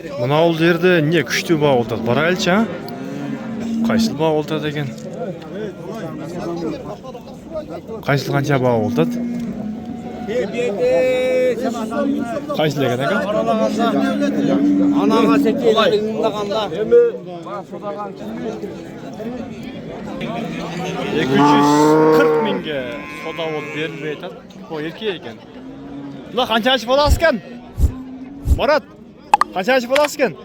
Мына ол жерде не күшті бау олтады барайлчы, а? Қайсыл бау олтады екен? Қайсыл қанша бау олтады? Қайсыл екен екен? Анаға секелерін ұндағанда 240 мыңға сода ол берілмей айтады. О, ерке екен. Мына қаншаншы боласыз екен? Марат, қаншаншы боласыз екен?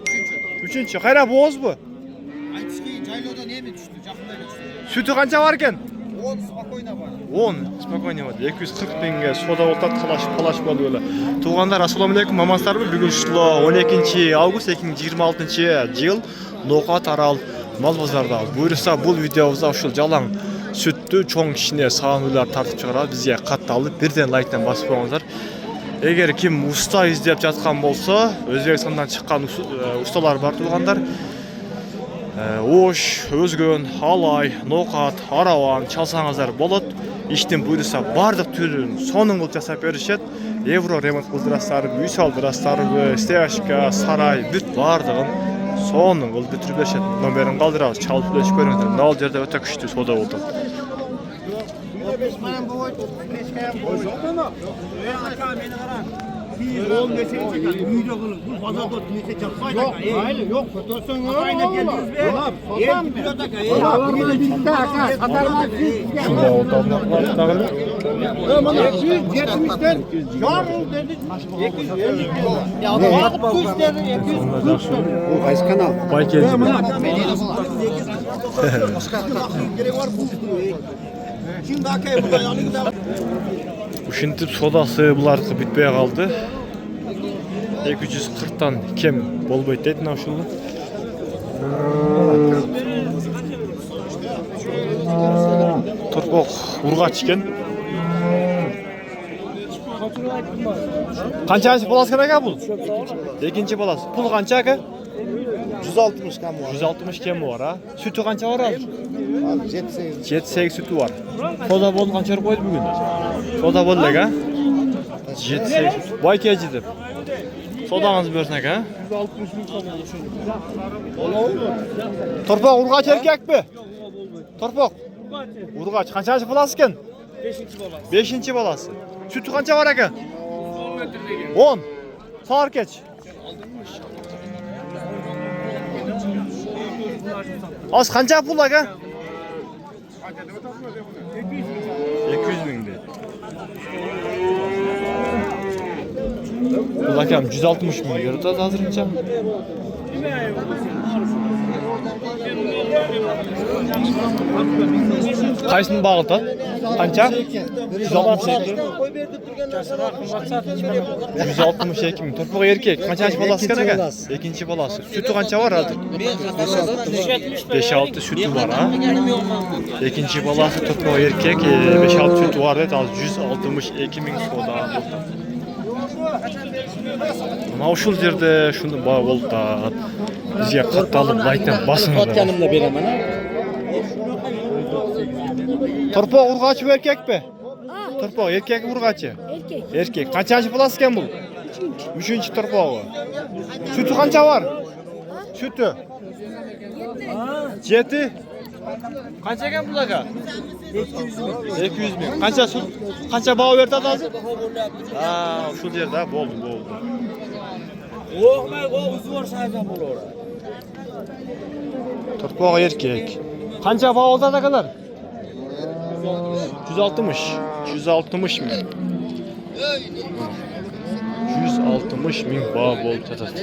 Үшінші. Қайра боз бұ? айтышкей жайлаудан еме түшті, жақындай түшті. Сүті қанша бар екен? 10 спокойно бар. 10 спокойно бар. 240 мыңға сода олтады қалаш болды өлі. Туғандар, ассаламалейкум, маманстарымы. Бүгін шылы 12 август 2026 жыл Ноқат Арал мал базарда. Бұйырса бұл видеода ушул жалаң сүтті чоң кішіне сағанулар тартып шығарады. Бізге қатталып, бірден лайктан басып қойыңыздар. Егер ким уста издеп жатқан болса, Өзбекстандан шыққан ustalar бар туғандар. Ош, Өзгөн, Алай, Ноқат, Араван çalсаңыздар болады. Иштен бұйырса бардық түрін соның қылып жасап берішет. Евро ремонт қылдырастары, үй салдырастары, стяжка, сарай, бүт бардығын соның қылып бүтіріп берішет. Номерін қалдырауыз, чалып білешіп көріңіздер. Мына ол жерде өте күшті сода болды. Yok, fotoğrafın Ушинтип содасы булардыкы бүтпөй калды. 240-тан кем болбойт дейт мына ушул. Торпок ургач экен. Канчанчы баласы экен ака бул? Экинчи баласы. Пул канча ака? 160 кам var. 160 кеми бар, а? Сүтү канча бар азыр? 7-8 сүтү бар. Сода болду канча койду бүгүн? Сода болду ака? 7-8. Бай кежи деп. Sodağınız börsün ha? 160 bin kam Torpaq urgaç erkek mi? Torpaq. Urgaç. Kaçıncı balası eken? 5. balası. Sütü kança var eken? 10. Sağır geç. Az kança pul eken? 200 bin de. Bu rakam 160 bin euro da hazırınca. Kaysını bağıldı? Kança? 162 bin. Torpaq erkek. Kançançı balası kan aka? Ekinci balası. Sütü kança var adı? 5-6 sütü var ha. Ekinci balası torpaq erkek. 5-6 sütü var dedi. 162 bin soda. Мына ушул жерде шуну баа болуп да бизге катталып лайктан басыңыздар. Yanımda берем ана. Торпок ургачы эркекпи? Торпок эркек ургачы? Эркек. Канчанчы баласы экен бул? 3-чү торпогу. Сүтү канча бар? Сүтү 7. Канча экен бул ага? 200 bin. Kança süt? Kança bağı verdi azı? Aa, uşul yerde boldu. Oğmay qoğuzu var saydan bol ora. Torpaq erkek. Kança bağı oldu da kadar? 160 min. 160 min bağı boldu tatat.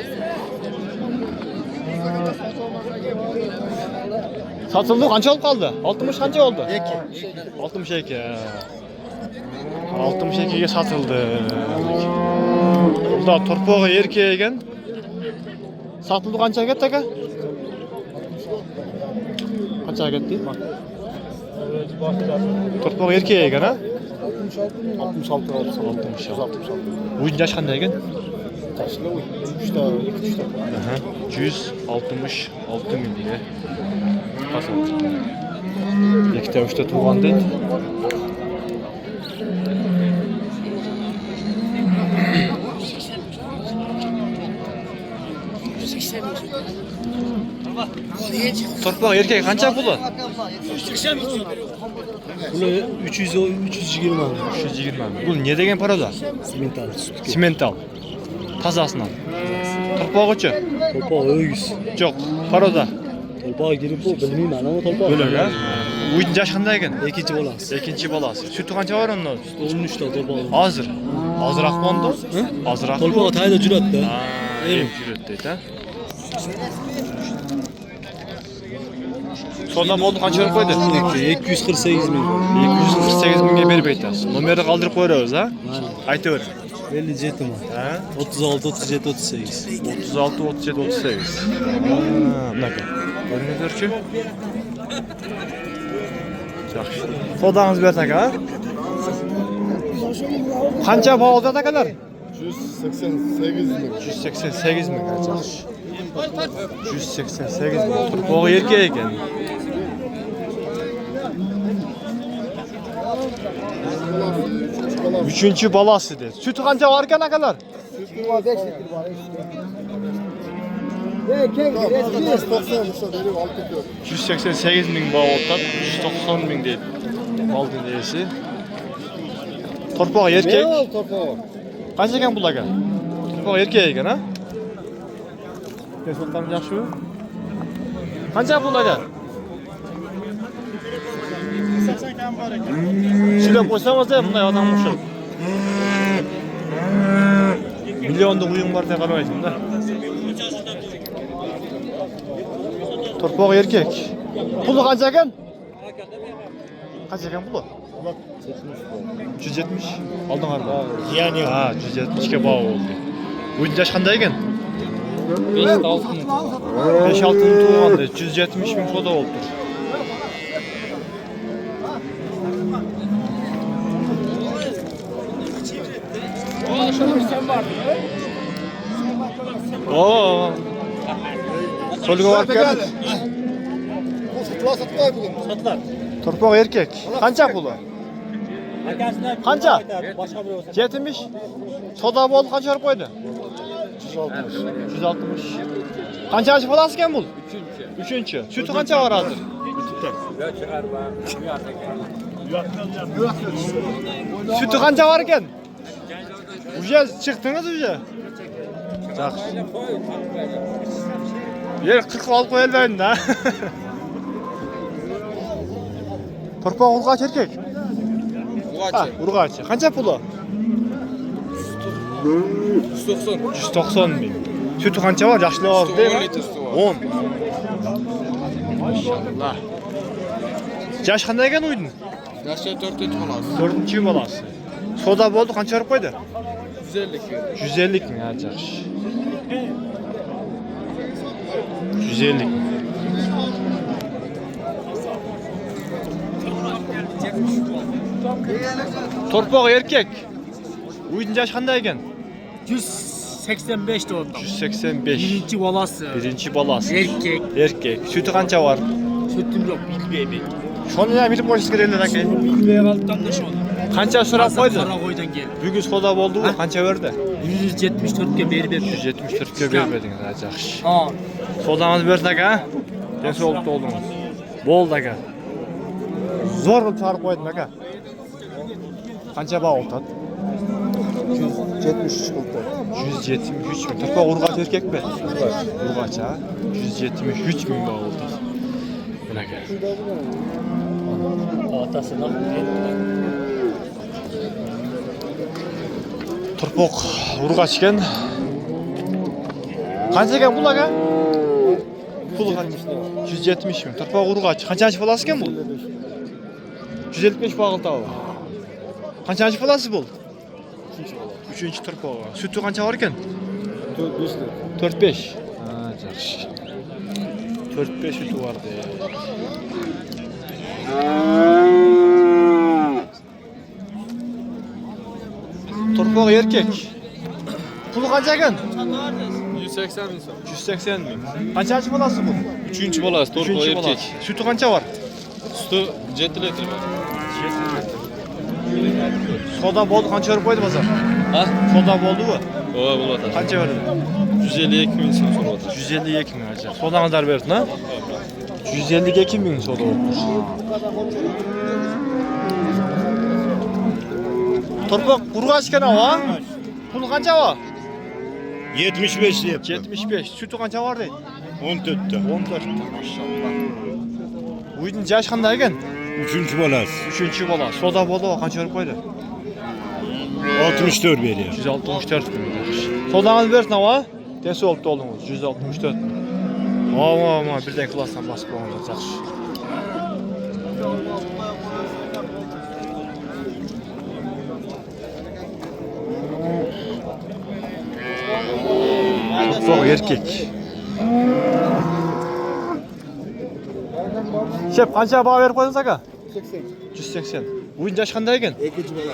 Satıldı kança olup kaldı? 60 kança oldu? 62. 62'ye satıldı. Burada torpağı erkeğe eken. Satıldı kança gitti aka? Kança gitti? Torpağı erkeğe eken ha? 66 Uyun yaş kanday eken? Taşlı uy. 3 tane, 2-3 tane. 166 min diye. Ikkita uchta tug'gan deydi. Torpaq erkek qancha puli? Buni 320 ming. 320 ming. Bu ne degan paroda? Simental. Simental. Tazasidan. Torpog'ichi? Tolpoq o'gis. Yo'q, paroda. Tolpoq girib bu bilmayman ama tolpoq. Bo'lak a? Uyning yoshi qanday ekan? Ikkinchi bolasi. Ikkinchi bolasi. Suti qancha bor undan? 13 ta tolpoq. Hozir. Ozroq bo'ldi? Ozroq. Tolpoq tayda juratda. Erim yuribdi-da. So'da bo'ldi qancha berib qo'ydi? 248 ming. 248 mingga berib aytasiz. Nomerni qoldirib qo'yamiz, ha? Aytaver. 57 ming. Ha? 36 37 38. 36 37 38. Bunaqa. Ko'rinadi-chi? Yaxshi. Sodangiz bersak, ha? Qancha bo'ldi akalar? 188 ming. 188 ming yaxshi. 188 ming. Turpog'i erkak ekan. Üçüncü balası dedi. Sütü qancha var ekan akalar? Sütü var 5 litre var. Keng 190 olsa verip alıp gidiyor. 188 ming bağ otdan 190 ming deydi. Maldın deyesi. Torpaq erkek. Ne al topu? Qancha ekan pul aka? Torpaq erkak ekan, ha? Pesotlarım yaxshi mı? Qancha pul aka? 80 kam var ekan. Silab qo'ysangiz bunday odam o'xshab. Milyonda uyum var deb qaramaysiz-da. Torpaq erkek. Puli qancha ekan? Qancha ekan puli? 170. Aldın galiba. Yani Ha, 170 ga bağ oldu. Uyun yaş qanday ekan? 5-6 tuğanda 170 ming foto oldu. Oo. Solga var geldi. Satlar bunu. satlar. Torpaq erkek. Qancha puli? Qancha? Başka biri olsa. 70. Soda bo'ldi qancha olib qo'ydi? 160. Qanchasi bolasi ekan bu? 3-chi. Sütü qancha bor hozir? Sütü qancha bor ekan? Uje chiqdingiz uje? Yaxshi. Yer 40 olib qo'yilmaydi-da. Torpaq urg'ach erkak. Urg'ach. Qancha puli? 190 ming. Sütü qancha bor? Yaxshilar deymi? 10. Maşallah. Yaş qanday ekan uydun? Yaşı 4 falan. 4-chi bolasi. Soda bo'ldi, qancha olib qo'ydi? 150 150 ming, ha, yaxshi. 150 ming. Torpaq erkek. Uydun yaş qanday ekan? 185 doğdu. 185. Birinci balası. Birinchi bolasi. Erkek. Erkek. Sütü qancha bor? Sütüm yok bilmeyeyim. Shuni ham bilib qo'yish kerak aka. Bilmeyeyim alttan da şu an. Qancha so'rab qo'ydi? Karakoy'dan geldi. Bugun soda bo'ldi-ku, qancha berdi? 174 ga berib berdi. 174 ga bermedingiz, ha, yaxshi. Ha. Sodamizni bersak, ha? Tensolib to'ldingiz. Bo'ldi aka. Zo'r qilib chiqarib qo'ydim aka. Qancha baho o'tadi? 173 oldu. 173 ming. Turpoq urg'ach erkakmi? Urg'ach, ha? 173 ming baho o'tadi. Bunaqa. Atasına. Turpoq urg'ach ekan. Qancha ekan pul aka? Pul qancha? 170 ming. Turpoq urg'ach. Qanchasi bolasi ekan bu? 155 bag'il tavba. Qanchasi bolasi bu? 3-chi turpog'i. Sütü qancha bor ekan? 4-5. Ha, yaxshi. 4-5 sütü vardı. Turpoq erkek. Pulu qancha ekan? 180 bin. 180 ming. Qanchasi bolasi bu? 3. balası torpaq Üçüncü erkek. bolasi. Sütü qancha bor? Sütü 7 litre var. Soda bo'ldi, qancha berib qo'ydi bozor? Ha? Soda bo'ldi-ku. O, bo'ladi. Qancha berdi? 152 bin so'm so'rayapti. 152 ming aja. Sodаңыздар bersin ha. 152 ming soda olmuş. Torpak kurgaç ekan ha? Pul qancha va? 75 deyip. 75. Sütü qancha var deydi? 14'te. 14 maşallah. Uyudun yaş qanday ekan? 3. balası. 3-cü bola. Soda bola qancha berib qo'ydi? 64 veriyor. 164 bin. Sodağınız versin ama. Tesi olup doldunuz. 164 bin. Ama birden klasdan basıp qo'yganlar yaxshi. Çok erkek. Şef qancha baho berib qo'ydingiz aka? 180. O'yin yash qanday ekan?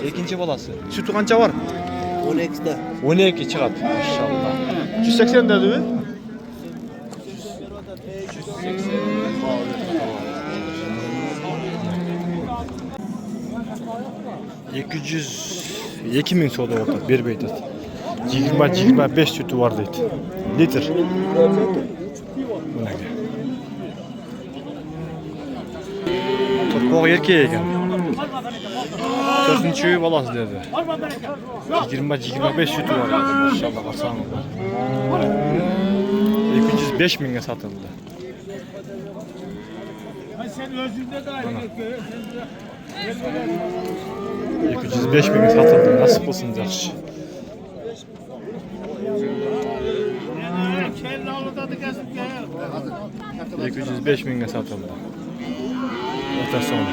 Ikkinchi bolasi. Sütü qancha var? 12'de. 12 çıkat. Maşallah. 180 dedi mi? 202 ming soda orta bir beyt. 20-25 sütü var deydi. Litr. Buna gel. Torpoq erkek ekan. 4-cü balası dedi. 20-25 sütü var. Maşallah qarsanız. 205 mingə satıldı. Sen özünde de aynı. 205 mingə satıldı. Nasip olsun yaxşı. Kelle alıda da kesip gel. 205 mingə satıldı. Orta sonu.